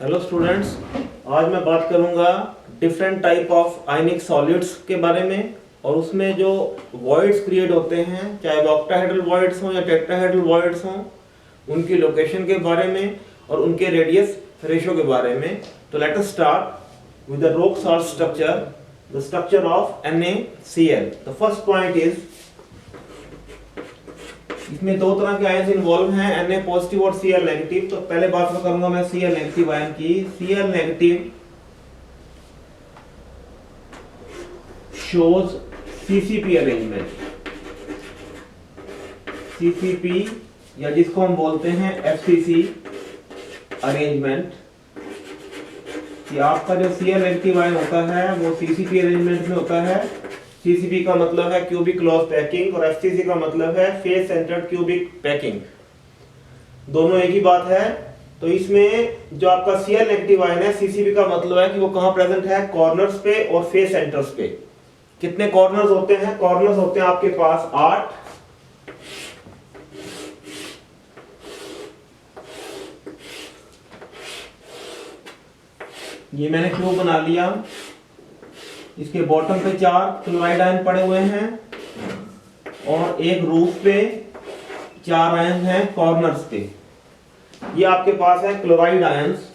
Hello students, आज मैं बात करूंगा different type of ionic solids के बारे में और उसमें जो वॉइड्स क्रिएट होते हैं, चाहे वो ऑक्टाहेड्रल वॉइड्स हों या टेट्राहेड्रल वॉइड्स हों, उनकी लोकेशन के बारे में और उनके रेडियस रेशियो के बारे में। तो let us start with the rock salt structure, the structure of NaCl। The first point is, इसमें दो तरह के आयंस इन्वॉल्व हैं, Na पॉजिटिव और Cl नेगेटिव। तो पहले बात करूंगा मैं Cl नेगेटिव आयन की। Cl negative shows CCP arrangement, CCP या जिसको हम बोलते हैं FCC अरेंजमेंट। कि आपका जो Cl नेगेटिव आयन होता है वो CCP अरेंजमेंट में होता है। CCP का मतलब है क्यूबिक क्लोज पैकिंग और FCC का मतलब है फेस सेंटर्ड क्यूबिक पैकिंग। दोनों एक ही बात है। तो इसमें जो आपका Cl नेगेटिव आयन है, CCP का मतलब है कि वो कहां प्रेजेंट है, कॉर्नर्स पे और फेस सेंटर्स पे। कितने कॉर्नर्स होते हैं? कॉर्नर्स होते हैं आपके पास 8। ये मैंने क्यूब बना लिया। इसके बॉटम पे 4 क्लोराइड आयन पड़े हुए हैं और एक रूफ पे 4 आयन हैं कॉर्नर्स पे। ये आपके पास है क्लोराइड आयंस।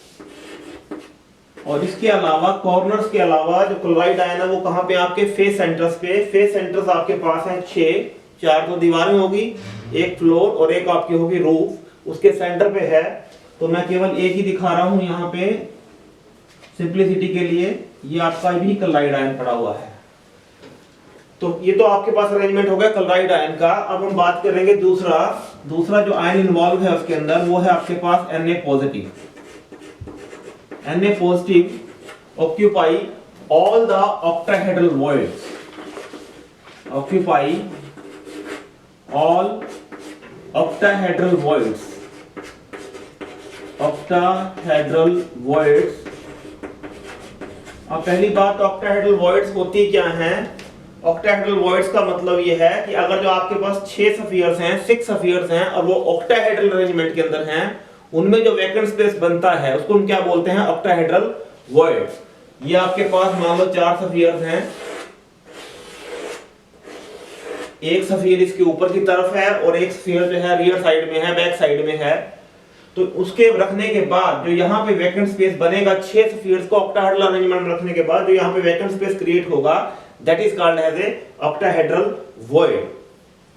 और इसके अलावा कॉर्नर्स के अलावा जो क्लोराइड आयन है वो कहां पे, आपके फेस सेंटर्स पे। फेस सेंटर्स आपके पास हैं 6, 4 तो दीवारें होगी, एक फ्लोर और एक आपकी होगी रूफ, उसके सेंटर पे है। तो मैं केवल एक ही दिखा रहा हूं यहाँ पे सिंप्लिसिटी के लिए। ये आपका भी क्लोराइड आयन पड़ा हुआ है। तो ये तो आपके पास अरेंजमेंट हो गया क्लोराइड आयन का। अब हम बात करेंगे दूसरा जो आयन इन्वॉल्व है उसके अंदर, वो है आपके पास Na positive. Na positive occupy all the octahedral voids, occupy all octahedral voids, octahedral voids. अब पहली बात, ऑक्टाहेड्रल वॉइड्स होती क्या हैं? ऑक्टाहेड्रल वॉइड्स का मतलब ये है कि अगर जो आपके पास 6 स्फीयर्स हैं, 6 स्फीयर्स हैं और वो ऑक्टाहेड्रल अरेंजमेंट के अंदर हैं, उनमें जो वैकेंट स्पेस बनता है उसको हम क्या बोलते हैं? Octahedral voids. ये आपके पास मान लो 4 स्फीयर्स हैं, एक स्फीयर इसके ऊपर की तरफ है और एक स्फीयर जो है रियर साइड में है, बैक साइड में है। तो उसके रखने के बाद जो यहाँ पे वैकेंट स्पेस बनेगा, 6 स्फीयर्स को ऑक्टाहेड्रल अरेंजमेंट में रखने के बाद जो यहाँ पे वैकेंट स्पेस क्रिएट होगा, that is called as a octahedral void.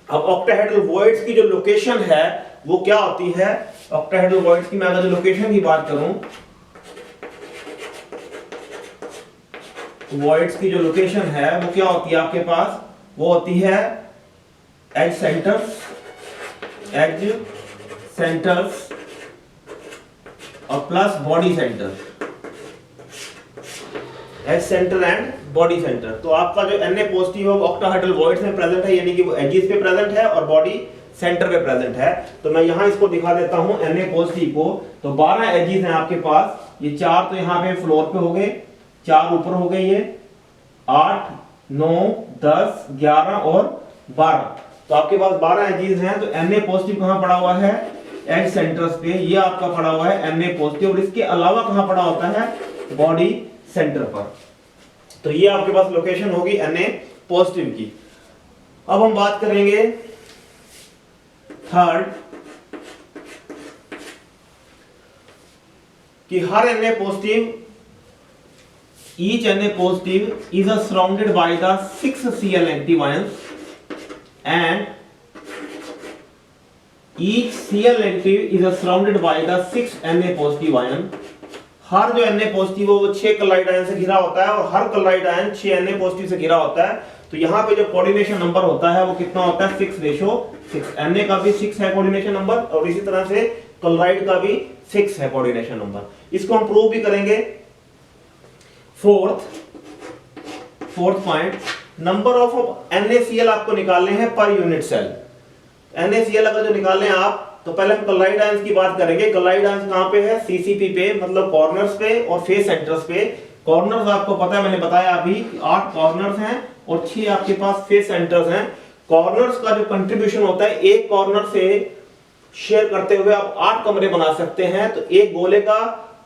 अब ऑक्टाहेड्रल वॉइड्स की जो लोकेशन है वो क्या होती है? ऑक्टाहेड्रल वॉइड्स की मैं अगर जो लोकेशन की बात करूं, वॉइड्स की जो लोकेशन है वो क्या होती है आपके पास? वो होती है एज सेंटर्स और plus body centre, edge centre and body centre. तो आपका जो Na पॉजिटिव है ऑक्टाहेड्रल वॉइड्स में प्रेजेंट है, यानी कि वो एजेस पे प्रेजेंट है और बॉडी सेंटर पे प्रेजेंट है। तो मैं यहां इसको दिखा देता हूं Na पॉजिटिव को। तो 12 एजेस हैं आपके पास। ये 4 तो यहां पे फ्लोर पे हो गए, 4 ऊपर हो गए, ये 8, 9, 10, 11 और 12। तो आपके पास 12 एजेस हैं। तो Na पॉजिटिव कहां पड़ा हुआ है? एज सेंटर्स पे। ये आपका पड़ा हुआ है Na पॉजिटिव। और इसके अलावा कहां पड़ा होता है? बॉडी सेंटर पर। तो ये आपके पास लोकेशन होगी Na पॉजिटिव की। अब हम बात करेंगे थर्ड, कि हर Na positive, each Na positive is surrounded by the 6 Cl negative ions and each Cl negative is surrounded by the 6 Na positive ion। हर जो Na पॉजिटिव है वो 6 क्लोराइड आयन से घिरा होता है और हर क्लोराइड आयन 6 Na पॉजिटिव से घिरा होता है। तो यहाँ पे जो कोऑर्डिनेशन नंबर होता है वो कितना होता है? 6:6। Na का भी 6 है कोऑर्डिनेशन नंबर और इसी तरह से क्लोराइड का भी 6 है कोऑर्डिनेशन नंबर। इसको हम प्रूव भी करेंगे। Fourth point, number of NaCl आपको निकालने हैं पर यूनिट सेल। NaCl अगर जो निकालने हैं आप, तो पहले हम क्लोराइड आयंस की बात करेंगे। क्लोराइड आयंस कहां पे है? CCP पे, मतलब कॉर्नर्स पे और फेस सेंटर्स पे। कॉर्नर्स आपको पता है, मैंने बताया अभी 8 कॉर्नर्स हैं और 6 आपके पास फेस सेंटर्स हैं। कॉर्नर्स का जो कंट्रीब्यूशन होता है, एक कॉर्नर से शेयर करते हुए आप 8 कमरे बना सकते हैं। तो एक गोले का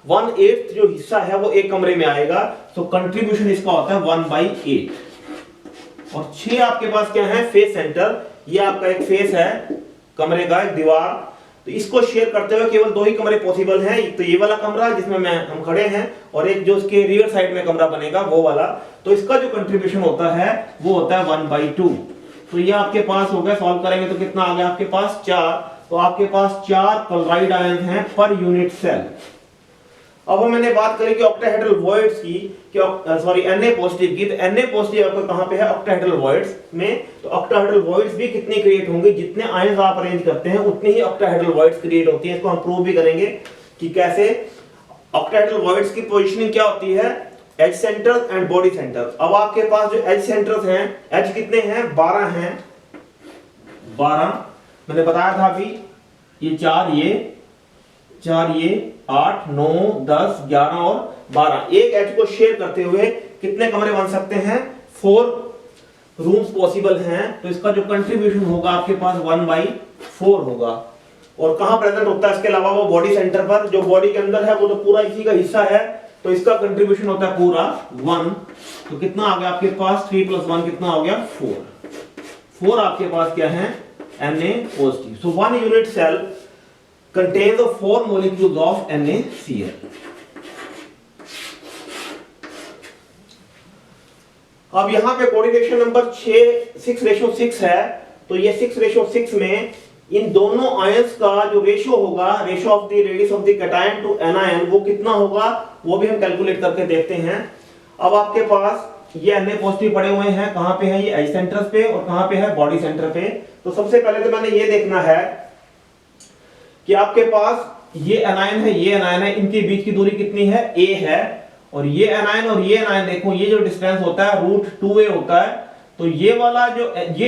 1/8 जो हिस्सा है वो एक कमरे में आएगा, तो कंट्रीब्यूशन इसका होता है 1/8। और 6 आपके पास क्या है, फेस सेंटर, ये आपका एक फेस है कमरे का, एक दीवार, तो इसको शेयर करते हुए केवल 2 ही कमरे पॉसिबल हैं, तो ये वाला कमरा जिसमें हम खड़े हैं, और एक जो उसके रियर साइड में कमरा बनेगा वो वाला, तो इसका जो कंट्रीब्यूशन होता है वो होता है 1/2। तो ये आपके पास हो गया, सॉल्व करेंगे तो कितना आ गया आपके पास 4, तो आपके पास 4 क्लोराइड आयन हैं पर यूनिट सेल। अब मैंने बात करी कि ऑक्टाहेड्रल वॉइड्स की, कि सॉरी Na पॉजिटिव की, तो Na पॉजिटिव आपका कहां पे है, ऑक्टाहेड्रल वॉइड्स में, तो ऑक्टाहेड्रल वॉइड्स भी कितने क्रिएट होंगे, जितने आयंस आप अरेंज करते हैं उतनी ही ऑक्टाहेड्रल वॉइड्स क्रिएट होती हैं। इसको हम प्रूव भी करेंगे कि कैसे। ऑक्टाहेड्रल वॉइड्स की पोजीशनिंग क्या होती है, edge centres and body centres. अब आपके पास जो एज सेंटर्स हैं, एज कितने हैं, 12 हैं, 12 मैंने बताया था अभी, ये 4 ये 8 9 10 11 और 12, एक एज को शेयर करते हुए कितने कमरे बन सकते हैं, 4 रूम्स पॉसिबल हैं। तो इसका जो कंट्रीब्यूशन होगा आपके पास 1/4 होगा। और कहां प्रेजेंट होता है इसके अलावा, वो बॉडी सेंटर पर, जो बॉडी के अंदर है वो तो पूरा इसी का हिस्सा है, तो इसका कंट्रीब्यूशन होता है पूरा 1। तो कितना आ गया आपके पास, 3 + 1 कितना हो गया, 4 आपके पास क्या है, Na positive. So 1 unit cell contains the 4 molecules of NaCl। अब यहां पे कोऑर्डिनेशन नंबर 6:6 है, तो ये 6:6 में इन दोनों आयंस का जो रेशियो होगा, ratio of the radius of the cation to anion, वो कितना होगा वो भी हम कैलकुलेट करके देखते हैं। अब आपके पास ये Na पॉजिटिव पड़े हुए हैं, कहां पे है, ये एज सेंटर्स पे, और कहां पे है, बॉडी सेंटर पे। तो सबसे पहले तो मैंने ये देखना है कि आपके पास ये एनायन है, ये एनायन है, इनके बीच की दूरी कितनी है, a है, और ये एनायन और ये एनायन देखो, ये जो डिस्टेंस होता है √2a होता है। तो ये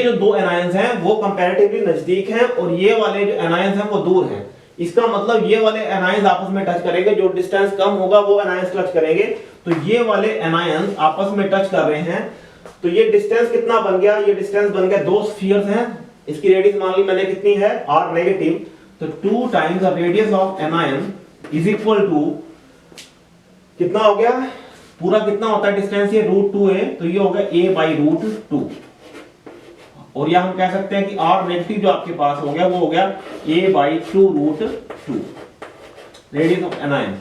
जो 2 एनायंस हैं वो कंपैरेटिवली नजदीक हैं, और ये वाले जो एनायंस हैं वो दूर हैं। इसका मतलब ये वाले एनायंस आपस में टच करेंगे, जो डिस्टेंस कम होगा वो एनायंस टच करेंगे। तो ये वाले एनायंस आपस में टच कर रहे हैं, तो ये डिस्टेंस कितना बन गया, ये डिस्टेंस बन गया, 2 स्फीयर्स हैं, इसकी रेडियस मान ली मैंने कितनी है, r नेगेटिव, तो 2 times the radius of anion is equal to कितना हो गया, पूरा कितना होता है डिस्टेंस, ये √2a, तो ये हो गया a/√2। और या हम कह सकते हैं कि r नेगेटिव जो आपके पास हो गया वो हो गया a/2√2 रेडियस ऑफ एनायन।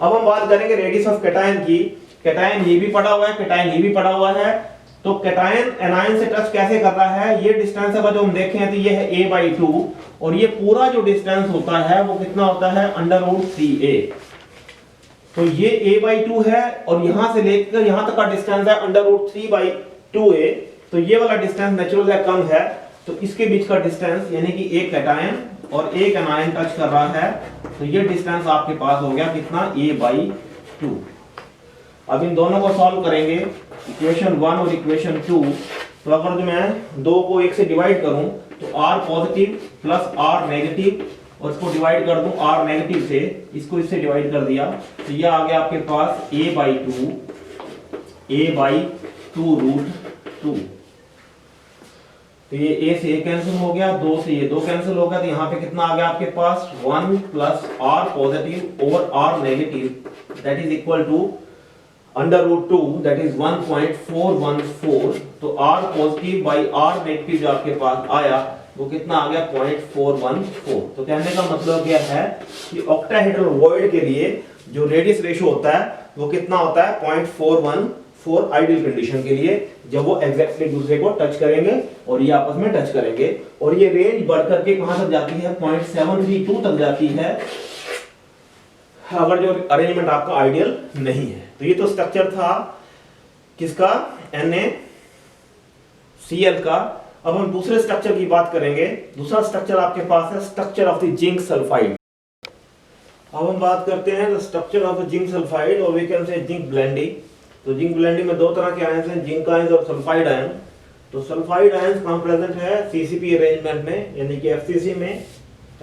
अब हम बात करेंगे रेडियस ऑफ कैटायन की। कैटायन ये भी पड़ा हुआ है, कैटायन ये भी पड़ा हुआ है, तो कैटायन एनायन से टच कैसे कर रहा है, ये डिस्टेंस अगर जो हम देखें तो ये है a/2, और ये पूरा जो डिस्टेंस होता है वो कितना होता है, √3a। तो ये a/2 है, और यहां से लेकर यहां तक का डिस्टेंस है √3/2a। तो ये वाला डिस्टेंस नेचुरल है, कम है, तो इसके बीच का डिस्टेंस यानी कि एक कैटायन और एक एनायन टच कर रहा है, तो ये डिस्टेंस आपके पास हो गया कितना, a/2। अब इन दोनों को सॉल्व करेंगे, इक्वेशन 1 और इक्वेशन 2। तो अगर जो मैं 2 को 1 से डिवाइड करूं तो r positive plus r negative, और इसको डिवाइड कर दूं r नेगेटिव से, इसको इससे डिवाइड कर दिया, तो ये आ गया आपके पास a/2 √2। तो ये a से a कैंसिल हो गया, 2 से ये 2 कैंसिल हो गया, तो यहाँ पे कितना आ गया आपके पास 1 plus r positive over r negative, that is equal to √2, that is 1.414। तो r positive by r negative जो आपके पास आया वो कितना आ गया, 0.414। तो कहने का मतलब यह है कि ऑक्टाहेड्रल वॉइड के लिए जो रेडियस रेशियो होता है वो कितना होता है, 0.414 आइडियल कंडीशन के लिए, जब वो एग्जैक्टली दूसरे को टच करेंगे और ये आपस में टच करेंगे। और ये रेंज बढ़ करके कहां तक जाती है, 0.732 तक जाती है, अगर जो अरेंजमेंट आपका आइडियल नहीं है। तो ये तो स्ट्रक्चर था किसका, NaCl का। अब हम दूसरे स्ट्रक्चर की बात करेंगे। दूसरा स्ट्रक्चर आपके पास है structure of the zinc sulphide. अब हम बात करते हैं structure of the zinc sulphide, और वी कैन से जिंक ब्लेंडी। तो जिंक ब्लेंडी में 2 तरह के आयंस हैं, जिंक आयंस और सल्फाइड आयन। तो सल्फाइड आयंस कहां प्रेजेंट है, CCP अरेंजमेंट में, यानी कि FCC में।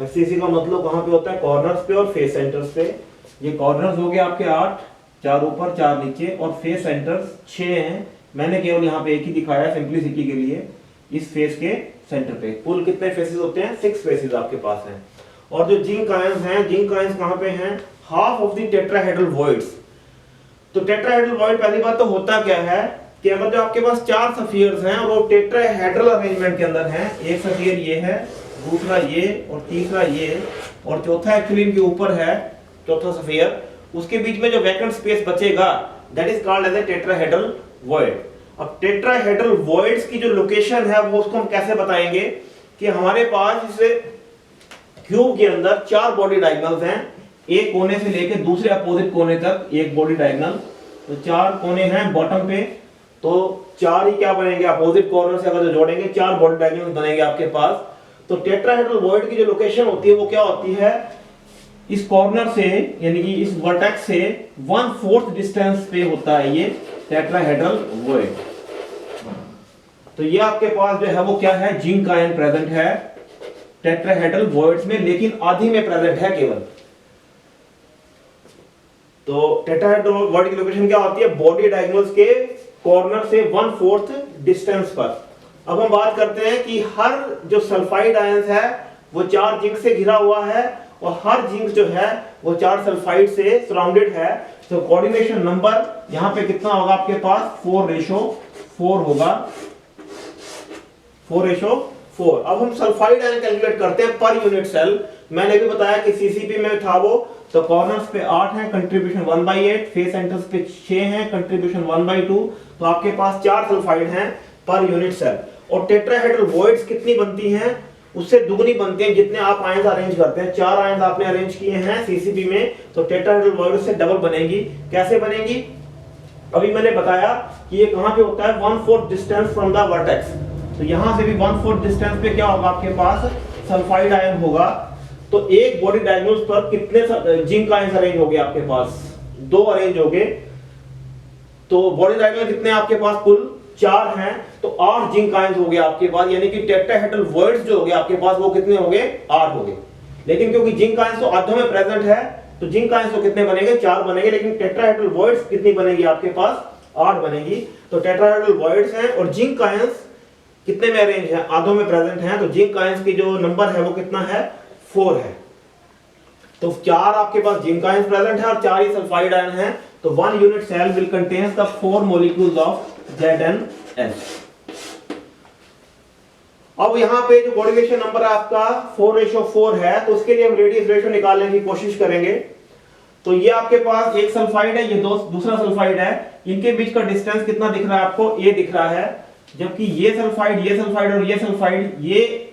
FCC का मतलब कहां पे होता है, कॉर्नर्स पे और फेस सेंटर्स पे। ये कॉर्नर्स हो गए आपके 8, 4 ऊपर 4 नीचे, और फेस सेंटर्स 6 हैं। मैंने केवल यहाँ पे एक ही दिखाया सिंप्लिसिटी के लिए, इस फेस के सेंटर पे। कुल कितने फेसेस होते हैं, 6 फेसेस आपके पास हैं। और जो जिंक आयंस हैं, जिंक आयंस कहां पे हैं? Half of the tetrahedral voids. तो टेट्राहेड्रल वॉइड पहली बात तो होता क्या है कि अगर जो आपके पास 4 सफियर्स हैं और वो टेट्राहेड्रल अरेंजमेंट के अंदर हैं, एक सफियर ये है, दूसरा ये और तीसरा ये और चौथा एक्चुअली इनके ऊपर है, चौथा सफियर, उसके बीच में जो वैकेंट स्पेस बचेगा that is called as a tetrahedral void. अब टेट्राहेड्रल वॉइड्स की जो लोकेशन है वो उसको हम कैसे बताएंगे कि हमारे पास इस क्यूब के अंदर 4 बॉडी डायगोनल्स हैं, एक कोने से लेकर दूसरे अपोजिट कोने तक एक बॉडी डायगोनल। तो 4 कोने हैं बॉटम पे, तो 4 ही क्या बनेंगे? अपोजिट कॉर्नर से अगर जो जोड़ेंगे 4 बॉडी डायगोनल बनेंगे आपके पास। तो टेट्राहेड्रल वॉइड की जो लोकेशन होती है वो क्या होती है? इस कॉर्नर से यानी कि इस वर्टेक्स से 1/4 डिस्टेंस पे होता है ये टेट्राहेड्रल वॉइड। तो ये आपके पास जो है वो क्या है? जिंक आयन प्रेजेंट है टेट्राहेड्रल वॉइड्स में, लेकिन आधी में प्रेजेंट है केवल। तो टेट्राहेड्रल वॉइड की लोकेशन क्या होती है? बॉडी डायगोनल्स के कॉर्नर से 1/4 डिस्टेंस पर। अब हम बात करते हैं कि हर जो सल्फाइड आयंस है वो 4 जिंक से घिरा हुआ है और हर जिंक जो है वो 4 सल्फाइड से सराउंडेड है। तो कोऑर्डिनेशन नंबर यहां पे कितना होगा आपके पास? 4:4 होगा, 4:4। अब हम सल्फाइड आयन कैलकुलेट करते हैं पर यूनिट सेल। मैंने भी बताया कि सीसीपी में था वो, तो कॉर्नर्स पे 8 है, कंट्रीब्यूशन 1/8, फेस सेंटर्स पे 6 है, कंट्रीब्यूशन 1/2। तो आपके पास 4 सल्फाइड हैं पर यूनिट सेल। और टेट्राहेड्रल वॉइड्स कितनी बनती हैं? उससे दुगनी बनती हैं जितने आप आयंस अरेंज करते हैं। 4 आयंस आपने अरेंज किए हैं सीसीपी में, तो टेट्राहेड्रल वॉइड से डबल बनेगी। कैसे बनेगी? अभी मैंने बताया कि ये कहां पे होता है? 1/4 डिस्टेंस फ्रॉम द वर्टेक्स। तो यहां से भी 1/4 डिस्टेंस पे क्या होगा आपके पास? सल्फाइड आयन होगा। तो एक बॉडी डायगोनल्स पर कितने जिंक आयंस अरेंज हो गए आपके पास? 2 अरेंज हो गए। तो बॉडी डायगोनल कितने आपके पास? कुल 4 हैं, तो 8 जिंक आयंस हो गए आपके पास, यानी कि टेट्राहेड्रल वॉइड्स जो हो गए आपके पास वो कितने हो गए? 8 हो गए। लेकिन क्योंकि जिंक आयंस तो आधों में प्रेजेंट है, तो जिंक आयंस तो कितने बनेंगे? 4 बनेंगे। लेकिन टेट्राहेड्रल वॉइड्स कितनी बनेगी आपके पास? 8 बनेगी। तो टेट्राहेड्रल वॉइड्स हैं और जिंक आयंस कितने में अरेंज है? आधों में प्रेजेंट हैं। तो जिंक आयंस की जो नंबर है वो कितना है? 4 है। तो 4 आपके पास जिंक आयंस प्रेजेंट है और 4 ही सल्फाइड आयन है। तो 1 unit cell will contains the 4 molecules of ZnS। अब यहां पे जो कोऑर्डिनेशन नंबर आपका 4:4 है, तो उसके लिए हम रेडियस रेशियो निकालने की कोशिश करेंगे। तो ये आपके पास एक सल्फाइड है, ये दूसरा सल्फाइड है। इनके बीच का डिस्टेंस कितना दिख रहा है आपको? A दिख रहा है। जबकि ये सल्फाइड और ये सल्फाइड, ये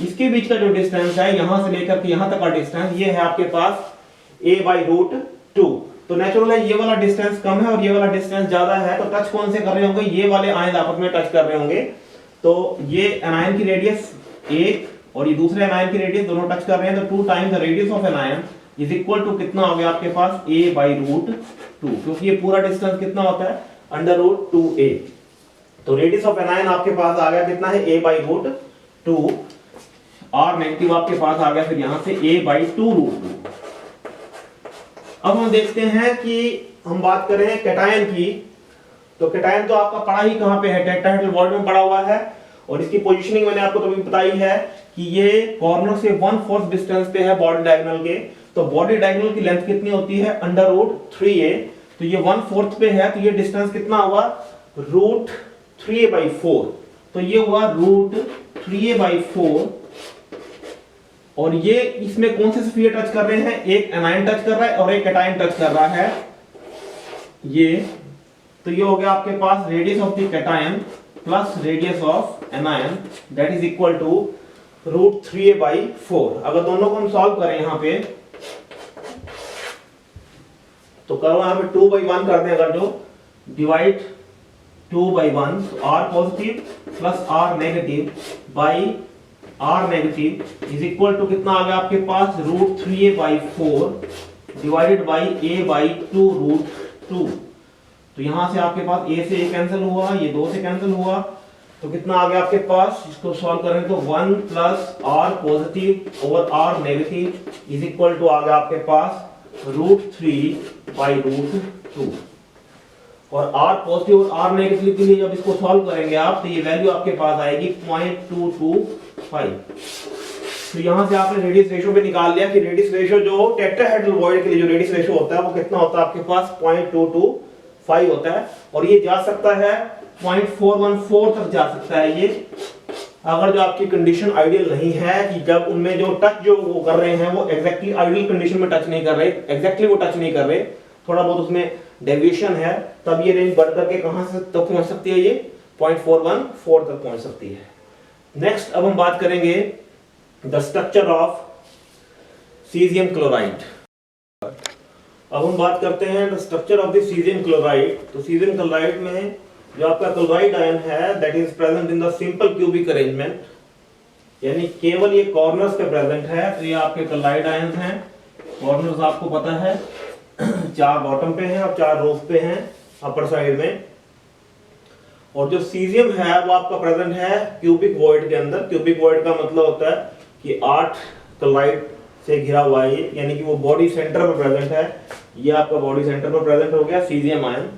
इसके बीच का जो डिस्टेंस है यहां से लेकर के यहां तक का डिस्टेंस ये है आपके पास A/√2। तो नेचुरल है ये वाला डिस्टेंस कम है और ये वाला डिस्टेंस ज्यादा है। तो टच कौन से कर रहे होंगे? ये वाले आयन आपस में टच कर रहे होंगे। तो ये एनायन की रेडियस 1 और ये दूसरे एनायन की रेडियस दोनों टच कर रहे हैं। तो 2 times the radius of anion is equal to कितना हो गया आपके पास? A/√2, क्योंकि ये पूरा डिस्टेंस कितना होता है? √2a। तो रेडियस ऑफ एनायन आपके पास आ गया कितना है? A/√2। R नेगेटिव आपके पास आ गया फिर यहां से A/2√2। अब हम देखते हैं कि हम बात करें कैटायन की, तो कैटायन तो आपका पड़ा ही कहां पे है? टेट्राहेड्रल वॉइड में पड़ा हुआ है। और इसकी पोजीशनिंग मैंने आपको तो भी बताई है कि ये कॉर्नर से 1/4 डिस्टेंस पे है बॉडी डायगोनल के। तो बॉडी डायगोनल की लेंथ कितनी होती है? √3a। तो ये 1/4 पे है, तो ये डिस्टेंस कितना हुआ? √3a/4। तो ये हुआ √3a/4। और ये इसमें कौन से स्फीयर टच कर रहे हैं? एक एनायन टच कर रहा है और एक कैटायन टच कर रहा है ये। तो ये हो गया आपके पास radius of the cation plus radius of anion, that is equal to √3a/4। अगर दोनों को हम सॉल्व करें यहां पे, तो करो यहां पे 2/1 कर दें। अगर जो डिवाइड 2/1, तो R positive plus R negative by R negative is equal to कितना आ गया आपके पास? √3a/4 divided by A/2√2। तो यहां से आपके पास A से A कैंसिल हुआ, ये 2 से कैंसिल हुआ, तो कितना आ गया आपके पास? इसको सॉल्व करें तो 1 plus R positive over R negative is equal to आ गया आपके पास √3/√2। और R पॉजिटिव और R नेगेटिव के लिए जब इसको सॉल्व करेंगे आप, तो ये वैल्यू आपके पास आएगी 0.225। तो यहाँ से आपने रेडियस रेशो भी निकाल लिया कि रेडियस रेशो जो टेट्राहेड्रल वॉइड के लिए जो रेडियस रेशो होता है वो कितना होता है आपके पास 0.225 होता है, और ये जा सकता है 0.414 तक जा सकता है ये, अगर जो आपकी कंडीशन आइडियल नहीं है कि जब उनमें जो टच जो वो कर रहे हैं वो एग्जैक्टली आइडियल कंडीशन में टच नहीं कर रहे, एग्जैक्टली वो टच नहीं कर रहे, थोड़ा बहुत उसमें डेविएशन है, तब ये रेंज बढ़ करके कहां से तक पहुंच सकती है, ये 0.414 तक पहुंच सकती है। नेक्स्ट अब हम बात करेंगे the structure of caesium chloride. अब हम बात करते हैं the structure of the caesium chloride. तो सीजियम क्लोराइड में जो आपका क्लोराइड आयन है that is present in the simple cubic arrangement, यानी केवल ये कॉर्नर्स पे प्रेजेंट है। तो ये आपके क्लोराइड आयन हैं, कॉर्नर्स आपको पता है 4 बॉटम पे हैं और 4 रूफ पे हैं अपर साइड में, और जो सीजियम है वो आपका प्रेजेंट है क्यूबिक वॉइड के अंदर। क्यूबिक वॉइड का मतलब होता है कि 8 क्लोराइड से घिरा हुआ है ये, यानी कि वो बॉडी सेंटर पर प्रेजेंट है। ये आपका बॉडी सेंटर पर प्रेजेंट हो गया सीजियम आयन।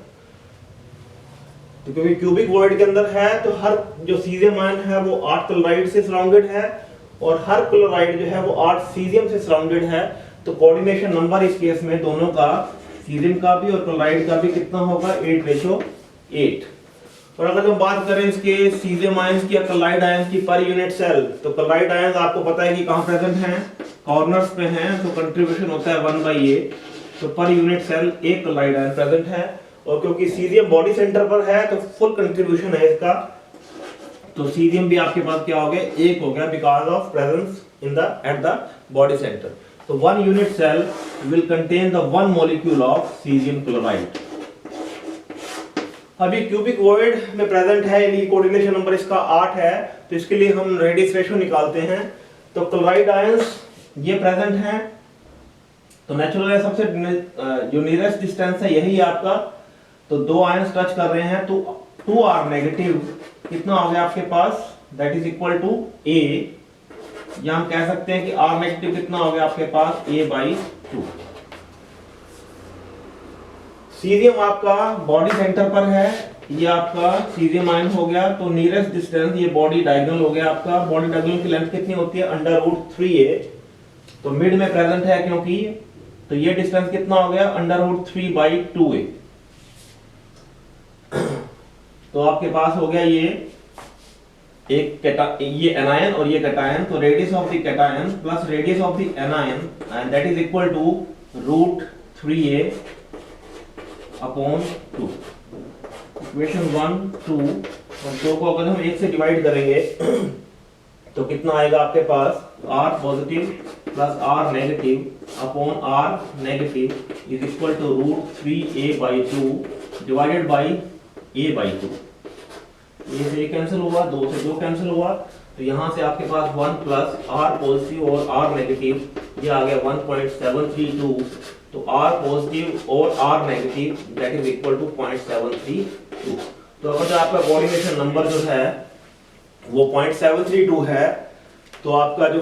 तो क्योंकि क्यूबिक वॉइड के अंदर है तो हर जो सीजियम आयन है वो 8 क्लोराइड से सराउंडेड है, और हर क्लोराइड जो है वो 8 सीजियम से सराउंडेड है। तो कोऑर्डिनेशन नंबर इस केस में दोनों का, सीजियम का भी और क्लोराइड का भी कितना होगा, 8:8। और अगर हम बात करें इसके सीजियम आयंस की या क्लोराइड आयंस की पर यूनिट सेल, तो क्लोराइड आयंस आपको पता है कि कहां प्रेजेंट हैं, कॉर्नर्स पे हैं, तो कंट्रीब्यूशन होता है 1/8। तो पर यूनिट सेल एक क्लोराइड आयन प्रेजेंट है, और क्योंकि सीजियम बॉडी सेंटर पर है तो फुल कंट्रीब्यूशन है इसका। तो सीजियम भी आपके पास क्या हो गया, 1 हो गया, because of presence in the at the body centre. तो 1 unit cell will contain the 1 molecule of caesium chloride. अभी क्यूबिक वॉइड में प्रेजेंट है, यानी कोऑर्डिनेशन नंबर इसका 8 है, तो इसके लिए हम रेडियस रेशो निकालते हैं। तो क्लोराइड आयंस ये प्रेजेंट हैं, तो नेचुरल है सबसे जो नियरेस्ट डिस्टेंस है यही है आपका। तो 2 आयंस टच कर रहे हैं, तो 2r नेगेटिव कितना हो गया आपके पास, that is equal to a, या हम कह सकते हैं कि r नेगेटिव कितना हो गया आपके पास, a/2। सीजियम आपका बॉडी सेंटर पर है, ये आपका सीजियम आयन हो गया। तो नियरेस्ट डिस्टेंस ये बॉडी डायगोनल हो गया आपका। बॉडी डायगोनल की लेंथ कितनी होती है, √3a। तो मिड में प्रेजेंट है क्योंकि, तो ये डिस्टेंस कितना हो गया, √3/2a। तो आपके पास हो गया ये ये एनायन और ये कैटायन। तो radius of the cation plus radius of the anion, and that is equal to √3a/2। Equation 1, 2 और 2 को अगर हम 1 से डिवाइड करेंगे तो कितना आएगा आपके पास, r positive plus r negative upon r negative is equal to √3a/2 divided by a/2। ये से कैंसिल हुआ, 2 से 2 कैंसिल हुआ, तो यहां से आपके पास 1 प्लस r पॉजिटिव और r नेगेटिव, ये आ गया 1.732। तो r पॉजिटिव और r negative that is equal to 0.732। तो अगर जो आपका कोऑर्डिनेशन नंबर जो है वो 0.732 है, तो आपका जो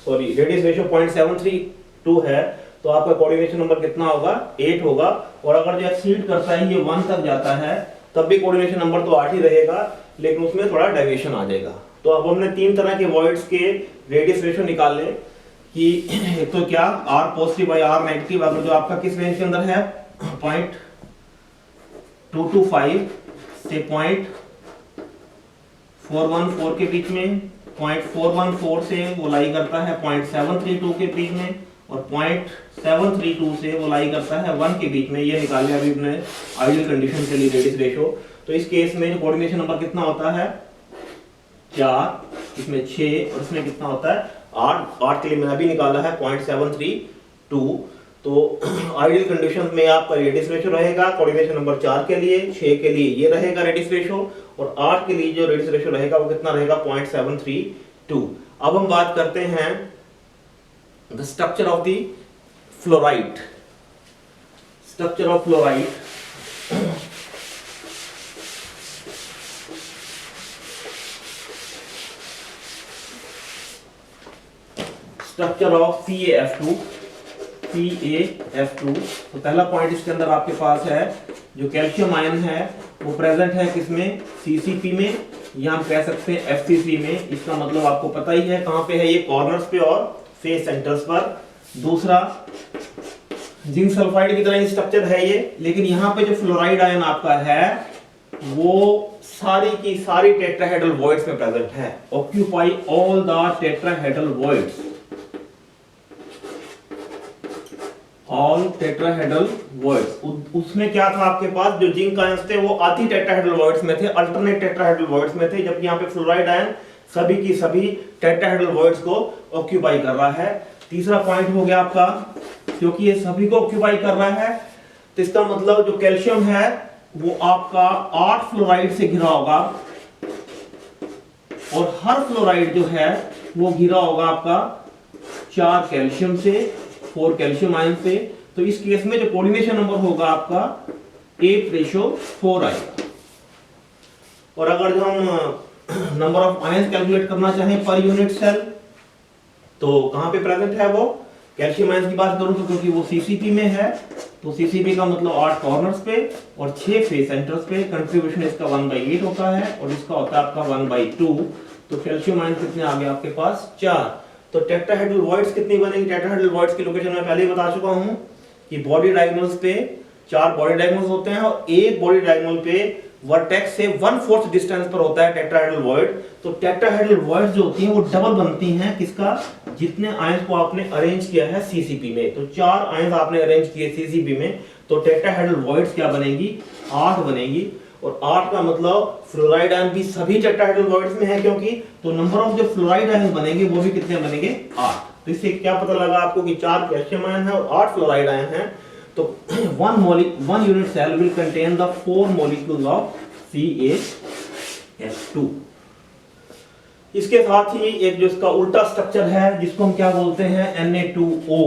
रेडियस रेशियो 0.732 है, तो आपका कोऑर्डिनेशन नंबर कितना होगा, 8 होगा। और अगर जो एक्सीड करता है ये 1 तक जाता है, तब भी कोऑर्डिनेशन नंबर तो 8 ही रहेगा, लेकिन उसमें थोड़ा डेविएशन आ जाएगा। तो अब हमने 3 तरह के वॉइड्स के रेडियस रेशियो निकाले कि एक तो क्या, r positive by r negative, अगर जो आपका किस रेंज के अंदर है, 0.225 से 0.414 के बीच में, 0.414 से वो लाई करता है 0.732 के बीच में, और 0.732 से वो लाई करता है 1 के बीच में। ये निकाले अभी हमने आइडियल कंडीशन के लिए रेडियस रेशियो। तो इस केस में कोऑर्डिनेशन नंबर कितना होता है, 4, इसमें 6 और इसमें कितना होता है 8 के लिए मैंने अभी निकाला है 0.732। तो आइडियल कंडीशन में आपका रेडियस रेशियो रहेगा कोऑर्डिनेशन नंबर 4 के लिए, 6 के लिए ये रहेगा रेडियस रेशियो, और 8 के लिए जो रेडियस रेशियो रहेगा वो कितना रहेगा, 0.732। अब हम बात करते हैं the structure of the fluoride. Structure of fluoride, structure of CaF2। तो पहला पॉइंट इसके अंदर आपके पास है, जो कैल्शियम आयन है वो प्रेजेंट है किसमें, CCP में, या हम कह सकते हैं FCC में। इसका मतलब आपको पता ही है कहाँ पे है ये, कॉर्नर्स पे और फेस सेंटर्स पर। दूसरा जिंक सल्फाइड की तरह ही स्ट्रक्चर है ये, लेकिन यहाँ पे जो फ्लोराइड आयन आपका है वो सारी की सारी टेट्राहेड्रल वॉइड्स में प्रेजेंट है। Occupy all the tetrahedral voids, all tetrahedral voids. उसमें क्या था आपके पास, जो जिंक आयंस थे वो आधी टेट्राहेड्रल वॉइड्स में थे, अल्टरनेट टेट्राहेड्रल वॉइड्स में थे, जबकि यहाँ पे फ्लोराइड आयन सभी की सभी टेट्राहेड्रल वॉइड्स को ऑक्यूपाई कर रहा है। तीसरा पॉइंट हो गया आपका, क्योंकि ये सभी को ऑक्यूपाई कर रहा है तो इसका मतलब जो कैल्शियम है वो आपका 8 फ्लोराइड से घिरा होगा, और हर फ्लोराइड जो है वो घिरा होगा आपका 4 कैल्शियम से, 4 कैल्शियम आयन से। तो इस केस में जो कोऑर्डिनेशन नंबर होगा आपका 8:4 आएगा। और अगर जो हम नंबर ऑफ आयंस कैलकुलेट करना चाहें पर यूनिट सेल, तो कहां पे प्रेजेंट है वो, कैल्शियम आयंस की बात करूं तो क्योंकि वो CCP में है, तो CCP का मतलब 8 कॉर्नर्स पे और 6 फेस सेंटर्स पे। कंट्रीब्यूशन इसका 1/8 होता है और इसका होता है आपका 1/2। तो कैल्शियम आयंस कितने आ गए आपके पास, 4। तो टेट्राहेड्रल वॉइड्स कितनी बनेगी, टेट्राहेड्रल वॉइड्स की लोकेशन मैं पहले ही बता चुका हूं कि बॉडी डायगोनल्स पे 4 बॉडी डायगोनल्स होते हैं और एक बॉडी डायगोनल पे वर्टेक्स से 1/4 डिस्टेंस पर होता है टेट्राहेड्रल वॉइड। तो टेट्राहेड्रल वॉइड्स जो होती हैं वो डबल बनती हैं किसका, जितने आयंस को आपने अरेंज किया है CCP में। तो 4 आयंस आपने अरेंज किए CCP में, तो टेट्राहेड्रल वॉइड्स क्या बनेगी, 8 बनेगी। और 8 का मतलब फ्लोराइड आयन भी सभी टेट्राहेड्रल वॉइड्स में है, क्योंकि तो नंबर ऑफ जो फ्लोराइड आयन बनेंगे वो भी कितने बनेंगे, 8। तो इससे क्या पता लगा आपको कि 4 कैल्शियम आयन है और 8 फ्लोराइड आयन है। तो one unit cell will contain the 4 molecules of CaH2। इसके साथ ही एक जो इसका उल्टा स्ट्रक्चर है जिसको हम क्या बोलते हैं, Na2O,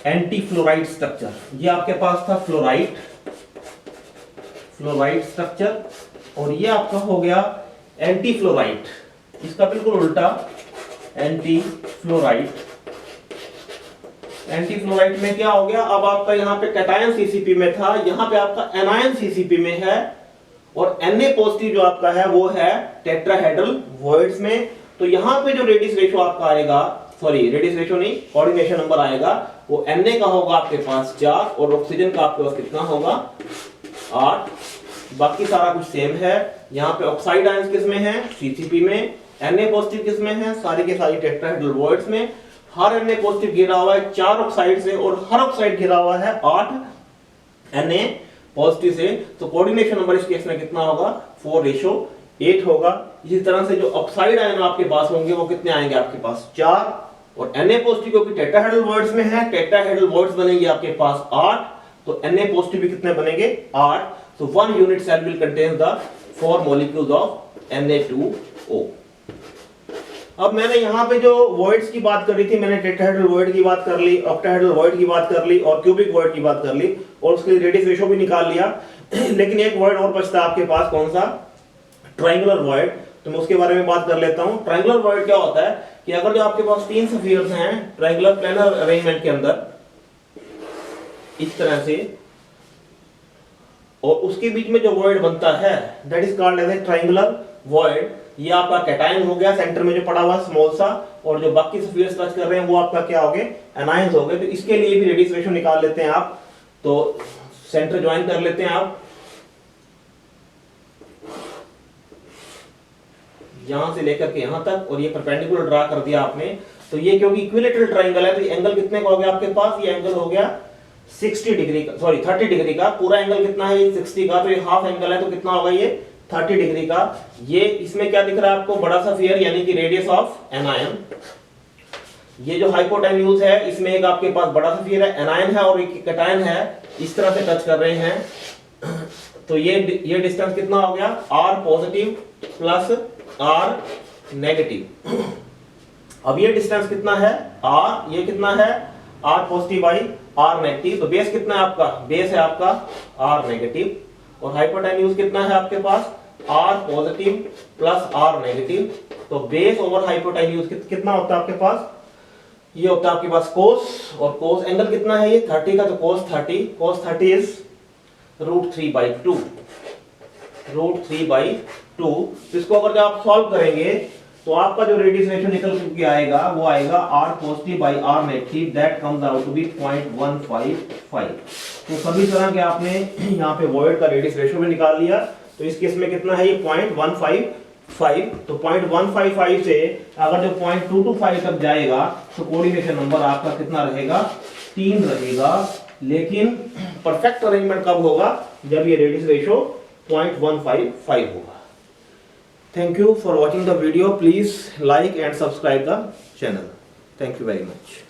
एंटी फ्लोराइड स्ट्रक्चर। ये आपके पास था फ्लोराइड स्ट्रक्चर, और ये आपका हो गया एंटी फ्लोराइड, इसका बिल्कुल उल्टा एंटी फ्लोराइड। एंटी फ्लोराइड में क्या हो गया, अब आपका यहाँ पे कैटायन CCP में था, यहाँ पे आपका एनायन CCP में है, और Na पॉजिटिव जो आपका है वो है टेट्राहेड्रल वॉइड्स में। तो यहाँ पे जो रेडियस रेशियो आपका आएगा, सॉरी रेडियस रेशियो नहीं, कोऑर्डिनेशन नंबर आएगा, वो Na का होगा आपके पास 4 और ऑक्सीजन का आपके पास कितना होगा, 8। बाकी सारा कुछ सेम है। यहाँ पे ऑक्साइड आयंस किस में है, CCP में। Na पॉजिटिव किस में है, सारी के सारी टेट्राहेड्रल वॉइड्स में। हर Na पॉजिटिव घिरा हुआ है 4 ऑक्साइड से और हर ऑक्साइड घिरा हुआ है 8 Na पॉजिटिव से। तो कोऑर्डिनेशन नंबर इस केस में कितना होगा, 4:8 होगा। इसी तरह से जो ऑक्साइड आयन आपके पास होंगे वो कितने आएंगे आपके पास, 4। और Na पॉजिटिव क्योंकि टेट्राहेड्रल वॉइड्स में है, टेट्राहेड्रल वॉइड्स बनेंगे आपके पास 8, तो Na पॉजिटिव भी कितने बनेंगे, 8। So 1 unit cell will contain the 4 molecules of Na2O। अब मैंने यहाँ पे जो वॉइड्स की बात करी थी, मैंने टेट्राहेड्रल वॉइड की बात कर ली, ऑक्टाहेड्रल वॉइड की बात कर ली और क्यूबिक वॉइड की बात कर ली, और उसके लिए रेडियस रेशियो भी निकाल लिया। लेकिन एक वॉइड और बचता है आपके पास, कौन सा, ट्रायंगुलर वॉइड। तो मैं उसके बारे में बात कर लेता हूँ। ट्रायंगुलर वॉइड क्या होता है कि अगर जो आपके पास 3 स्फीयर्स हैं ट्रायंगुलर प्लेनर अरेंजमेंट के अंदर इस तरह से, और उसके बीच में जो वॉइड बनता है that is called as a triangular void. ये आपका कैटायन हो गया, सेंटर में जो पड़ा हुआ स्मॉल सा, और जो बाकी स्फीयर्स टच कर रहे हैं वो आपका क्या हो गए, एनायंस हो गए। तो इसके लिए भी रेडियस रेशियो निकाल लेते हैं आप। तो सेंटर ज्वाइन कर लेते हैं आप, यहां से लेकर के यहां तक, और ये परपेंडिकुलर ड्रा कर दिया आपने। तो ये क्योंकि इक्विलेटरल ट्रायंगल है तो ये एंगल कितने का हो गया आपके पास, ये एंगल हो गया 60 डिग्री का, सॉरी 30 डिग्री का। पूरा एंगल कितना है, 60 का, तो ये हाफ एंगल है तो कितना होगा ये 30 डिग्री का। ये इसमें क्या दिख रहा है आपको, बड़ा सा स्फीयर यानी कि रेडियस ऑफ एनायन। ये जो हाइपोटेन्यूज है इसमें एक आपके पास बड़ा सा स्फीयर है, एनायन है और एक कैटायन है, इस तरह से टच कर रहे हैं। तो ये डिस्टेंस कितना हो गया, r positive plus r negative. अब ये डिस्टेंस कितना है r, ये कितना है r positive by r negative. तो बेस कितना है आपका, बेस है आपका r नेगेटिव, और हाइपोटेन्यूज कितना है आपके पास, r positive plus r negative. तो बेस ओवर हाइपोटेन्यूज कितना होता है आपके पास, ये होता है आपके पास कोस, और कोस एंगल कितना है ये 30 का, तो कोस 30, कोस 30 इज √3/2, √3/2। 2, तो इसको अगर जब आप सॉल्व करेंगे तो आपका जो रेडियस रेशियो निकल के आएगा वो आएगा r positive by r negative, that comes out to be 0.155। तो सभी तरह के आपने यहाँ पे वॉइड का रेडियस रेशियो भी निकाल लिया। तो इस केस में कितना है ये 0.155। तो 0.155 से अगर जो 0.225 तक जाएगा तो कोऑर्डिनेशन नंबर आपका कितना रहेगा, 3 रहेगा। लेकिन परफेक्ट अरेंजमेंट कब होगा, जब ये रेडियस रेशियो 0.155 होगा। Thank you for watching the video. Please like and subscribe the channel. Thank you very much.